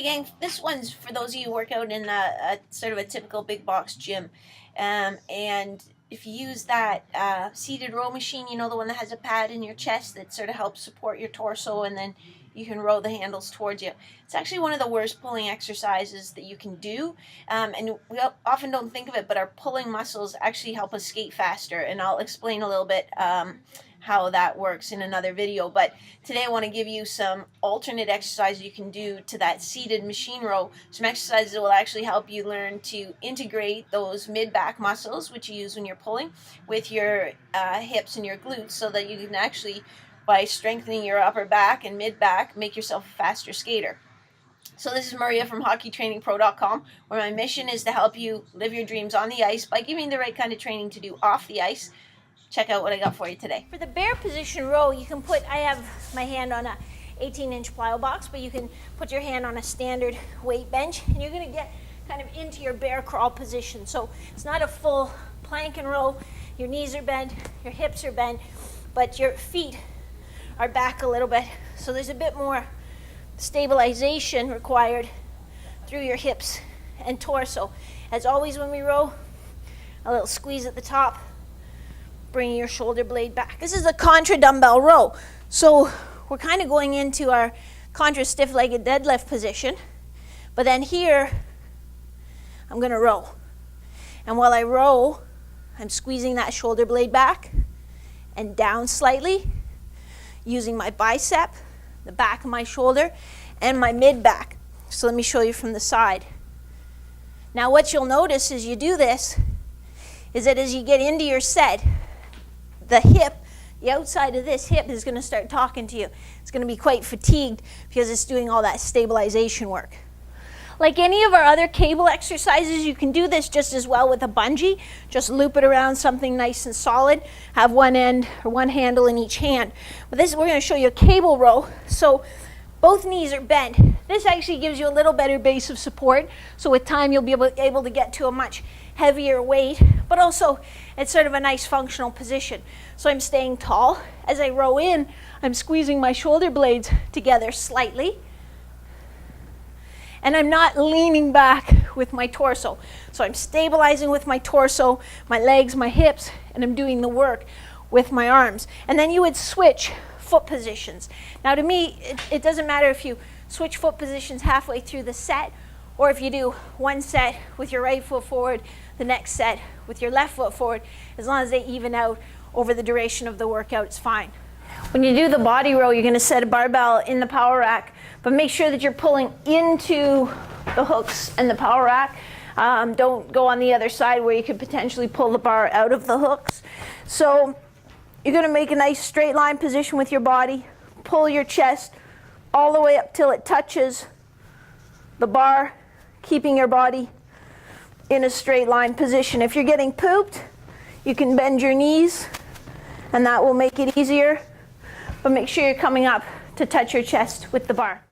Okay, gang, this one's for those of you who work out in a sort of a typical big box gym. And if you use that seated row machine, you know, the one that has a pad in your chest that sort of helps support your torso, and then you can row the handles towards you. It's actually one of the worst pulling exercises that you can do. And we often don't think of it, but our pulling muscles actually help us skate faster. And I'll explain a little bit how that works in another video. But today I want to give you some alternate exercises you can do to that seated machine row. Some exercises that will actually help you learn to integrate those mid-back muscles, which you use when you're pulling, with your hips and your glutes, so that you can actually, by strengthening your upper back and mid-back, make yourself a faster skater. So this is Maria from hockeytrainingpro.com, where my mission is to help you live your dreams on the ice by giving you the right kind of training to do off the ice. Check out what I got for you today. For the bear position row, you can put, I have my hand on a 18-inch plyo box, but you can put your hand on a standard weight bench, and you're gonna get kind of into your bear crawl position. So it's not a full plank and row. Your knees are bent, your hips are bent, but your feet are back a little bit. So there's a bit more stabilization required through your hips and torso. As always, when we row, a little squeeze at the top, bringing your shoulder blade back. This is a Contra dumbbell row. So we're kind of going into our Contra stiff-legged deadlift position, but then here, I'm gonna row. And while I row, I'm squeezing that shoulder blade back and down slightly, using my bicep, the back of my shoulder, and my mid-back. So let me show you from the side. Now what you'll notice as you do this is that as you get into your set, the hip, the outside of this hip is going to start talking to you. It's going to be quite fatigued because it's doing all that stabilization work. Like any of our other cable exercises, you can do this just as well with a bungee. Just loop it around something nice and solid. Have one end or one handle in each hand. But this, we're going to show you a cable row. So both knees are bent. This actually gives you a little better base of support. So with time, you'll be able to get to a much heavier weight, but also it's sort of a nice functional position. So I'm staying tall. As I row in, I'm squeezing my shoulder blades together slightly. And I'm not leaning back with my torso. So I'm stabilizing with my torso, my legs, my hips, and I'm doing the work with my arms. And then you would switch foot positions. Now to me, it doesn't matter if you switch foot positions halfway through the set, or if you do one set with your right foot forward, the next set with your left foot forward. As long as they even out over the duration of the workout, it's fine. When you do the body row, you're going to set a barbell in the power rack, but make sure that you're pulling into the hooks and the power rack. Don't go on the other side where you could potentially pull the bar out of the hooks. So you're going to make a nice straight line position with your body. Pull your chest all the way up till it touches the bar, keeping your body in a straight line position. If you're getting pooped, you can bend your knees and that will make it easier, but make sure you're coming up to touch your chest with the bar.